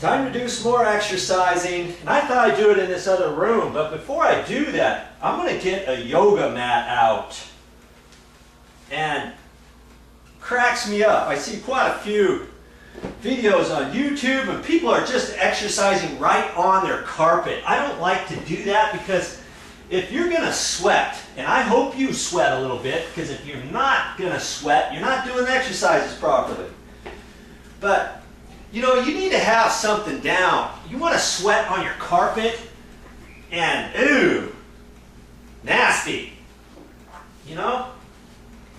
Time to do some more exercising, and I thought I'd do it in this other room, but before I do that, I'm going to get a yoga mat out. And cracks me up. I see quite a few videos on YouTube, and people are just exercising right on their carpet. I don't like to do that because if you're going to sweat, and I hope you sweat a little bit, because if you're not going to sweat, you're not doing the exercises properly. But you know, you need to have something down. You want to sweat on your carpet, and ooh, nasty. You know?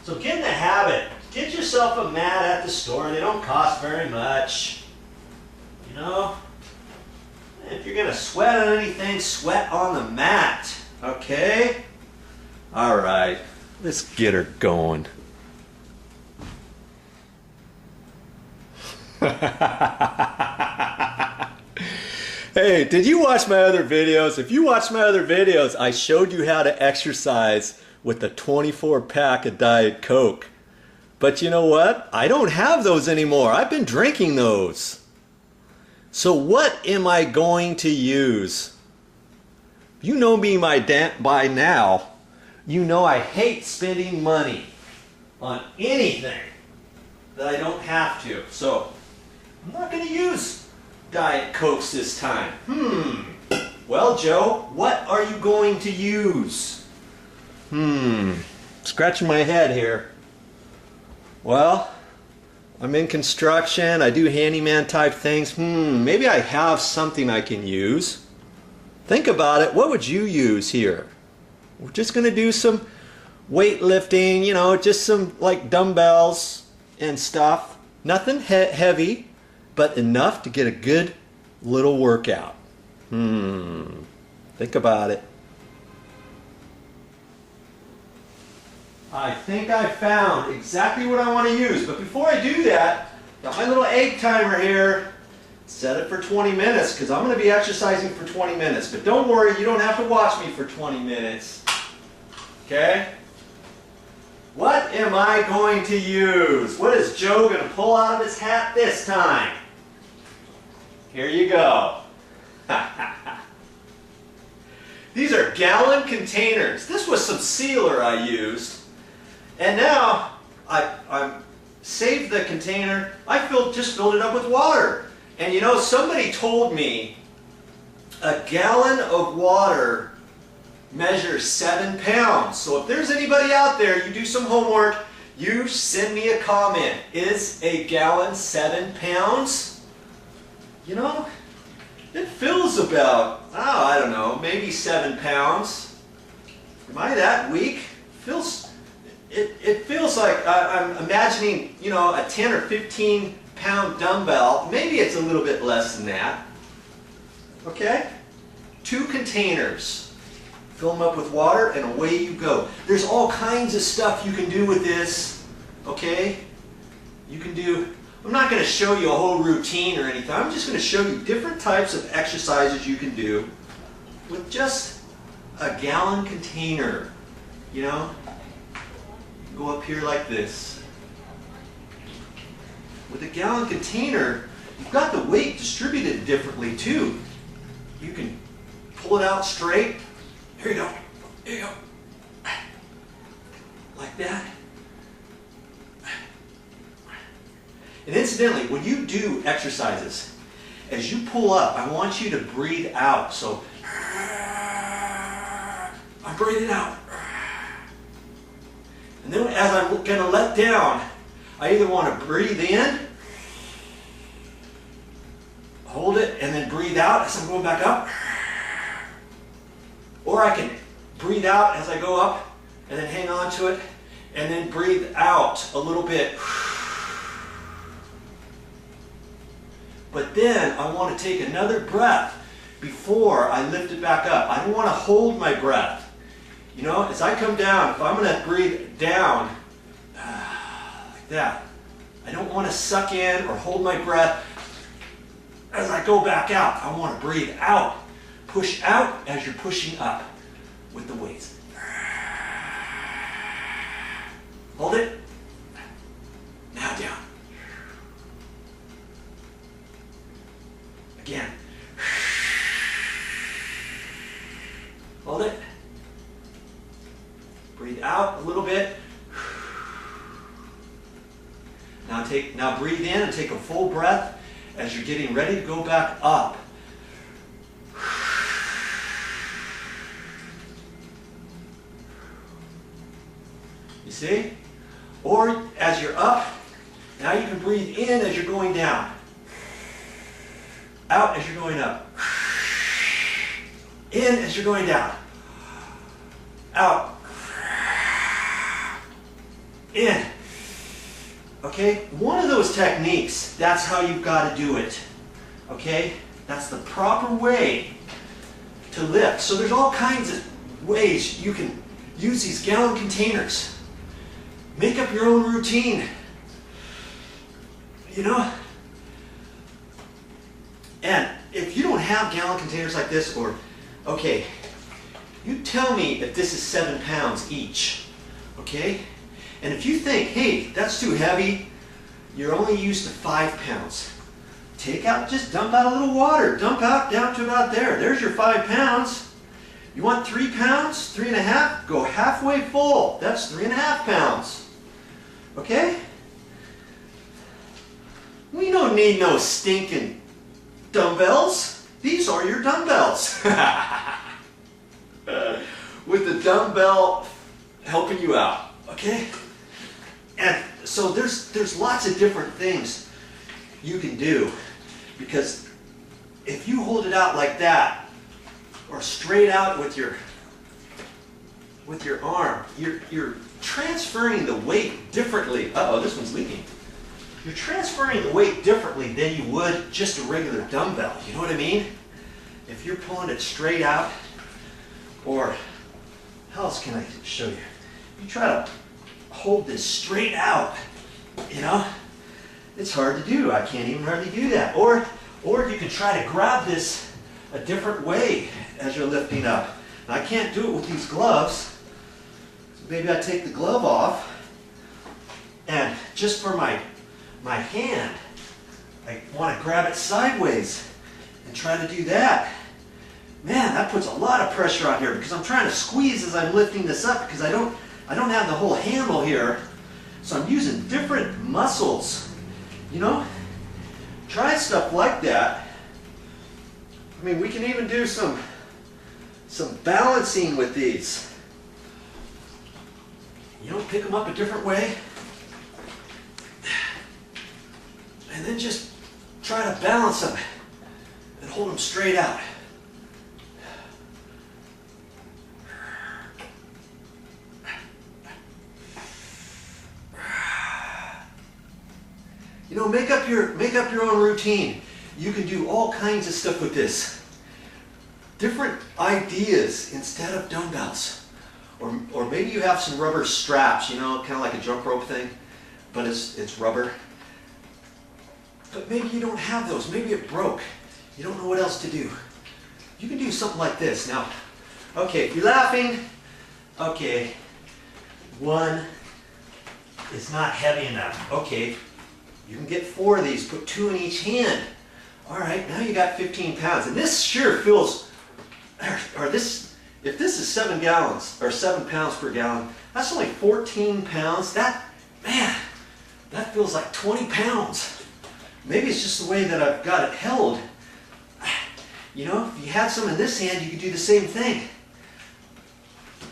So get in the habit. Get yourself a mat at the store. They don't cost very much. You know? If you're going to sweat on anything, sweat on the mat. Okay? All right. Let's get her going. Hey, did you watch my other videos? If you watched my other videos, I showed you how to exercise with the 24-pack of Diet Coke. But you know what? I don't have those anymore. I've been drinking those. So what am I going to use? You know me by now. You know I hate spending money on anything that I don't have to. So I'm not going to use Diet Cokes this time. Well, Joe, what are you going to use? Scratching my head here. Well, I'm in construction. I do handyman type things. Maybe I have something I can use. Think about it. What would you use here? We're just going to do some weightlifting, you know, just some like dumbbells and stuff. Nothing heavy, but enough to get a good little workout. Think about it. I think I found exactly what I want to use, but before I do that, got my little egg timer here. Set it for 20 minutes because I'm going to be exercising for 20 minutes. But don't worry, you don't have to watch me for 20 minutes. Okay? What am I going to use? What is Joe going to pull out of his hat this time? Here you go. These are gallon containers. This was some sealer I used. And now I saved the container. I just filled it up with water. And you know, somebody told me a gallon of water measures 7 pounds. So if there's anybody out there, you do some homework, you send me a comment. Is a gallon 7 pounds? You know, it feels about, oh, I don't know, maybe 7 pounds. Am I that weak? It feels like I'm imagining, you know, a 10 or 15 pound dumbbell. Maybe it's a little bit less than that. Okay? 2 containers. Fill them up with water and away you go. There's all kinds of stuff you can do with this. Okay? You can do, I'm not going to show you a whole routine or anything. I'm just going to show you different types of exercises you can do with just a gallon container. You know? You go up here like this. With a gallon container, you've got the weight distributed differently too. You can pull it out straight. Here you go. Here you go. Like that. And incidentally, when you do exercises, as you pull up, I want you to breathe out. So, I'm breathing out. And then as I'm going to let down, I either want to breathe in, hold it, and then breathe out as I'm going back up. Or I can breathe out as I go up and then hang on to it and then breathe out a little bit. But then I want to take another breath before I lift it back up. I don't want to hold my breath. You know, as I come down, if I'm going to breathe down like that, I don't want to suck in or hold my breath. As I go back out, I want to breathe out. Push out as you're pushing up with the weights. Hold it. Now down. Again. Hold it. Breathe out a little bit. Now breathe in and take a full breath as you're getting ready to go back up. You see? Or as you're up, now you can breathe in as you're going down. Out as you're going up. In as you're going down. Out. In. Okay? One of those techniques, that's how you've got to do it. Okay? That's the proper way to lift. So there's all kinds of ways you can use these gallon containers. Make up your own routine. You know? And if you don't have gallon containers like this, or, okay, you tell me if this is 7 pounds each. Okay? And if you think, hey, that's too heavy, you're only used to 5 pounds. Take out, just dump out a little water. Dump out down to about there. There's your 5 pounds. You want 3 pounds, 3.5? Go halfway full. That's 3.5 pounds. Okay? We don't need no stinking dumbbells. These are your dumbbells. With the dumbbell helping you out. Okay? And so there's lots of different things you can do, because if you hold it out like that, or straight out with your arm, you're transferring the weight differently. Uh-oh, this one's leaking. You're transferring the weight differently than you would just a regular dumbbell. You know what I mean? If you're pulling it straight out, or how else can I show you? You try to hold this straight out, you know, it's hard to do. I can't even hardly do that. Or you can try to grab this a different way as you're lifting up. Now, I can't do it with these gloves, so maybe I take the glove off, and just for my hand, I want to grab it sideways and try to do that. Man, that puts a lot of pressure on here, because I'm trying to squeeze as I'm lifting this up, because I don't have the whole handle here, so I'm using different muscles. You know, try stuff like that. I mean, we can even do some balancing with these. You know, pick them up a different way, and then just try to balance them and hold them straight out. You know, make up your own routine. You can do all kinds of stuff with this. Different ideas instead of dumbbells. Or maybe you have some rubber straps, you know, kind of like a jump rope thing, but it's rubber. But maybe you don't have those. Maybe it broke. You don't know what else to do. You can do something like this. Now, okay, if you're laughing, okay, 1 is not heavy enough. Okay. You can get 4 of these, put 2 in each hand. All right, now you got 15 pounds. And this sure feels, if this is 7 gallons, or 7 pounds per gallon, that's only 14 pounds. That feels like 20 pounds. Maybe it's just the way that I've got it held. You know, if you had some in this hand, you could do the same thing.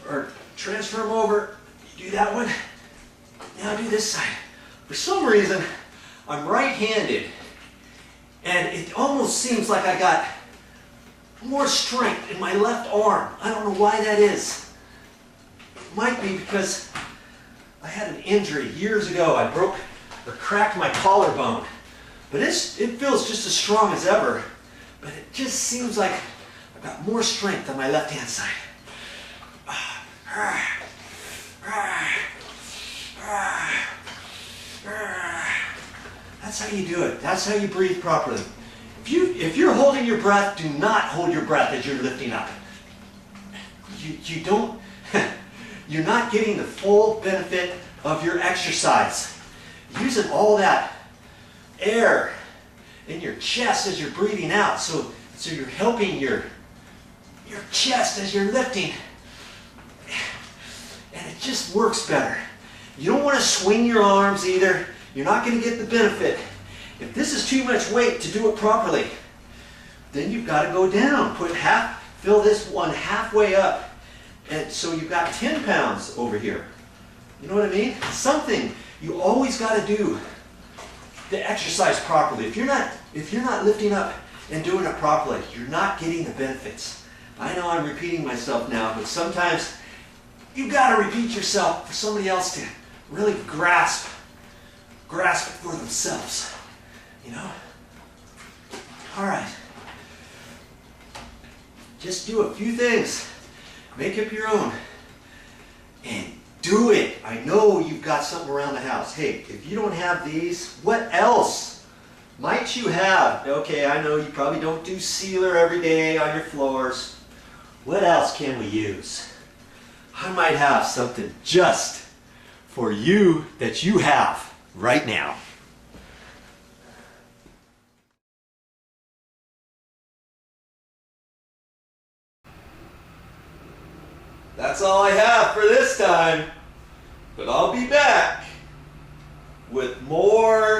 Or transfer them over, you do that one, now do this side. For some reason, I'm right-handed, and it almost seems like I got more strength in my left arm. I don't know why that is. It might be because I had an injury years ago. I broke or cracked my collarbone. But it feels just as strong as ever. But it just seems like I've got more strength on my left-hand side. That's how you do it. That's how you breathe properly. If you're holding your breath, do not hold your breath as you're lifting up. You don't, you're not getting the full benefit of your exercise. Using all that air in your chest as you're breathing out. So you're helping your chest as you're lifting. And it just works better. You don't want to swing your arms either. You're not going to get the benefit. If this is too much weight to do it properly, then you've got to go down. Fill this one halfway up. And so you've got 10 pounds over here. You know what I mean? Something you always got to do the exercise properly. If you're not lifting up and doing it properly, you're not getting the benefits. I know I'm repeating myself now, but sometimes you've got to repeat yourself for somebody else to really grasp it for themselves. You know? All right. Just do a few things. Make up your own. And do it. I know you've got something around the house. Hey, if you don't have these, what else might you have? Okay, I know you probably don't do sealer every day on your floors. What else can we use? I might have something just for you that you have right now. That's all I have for this time, but I'll be back with more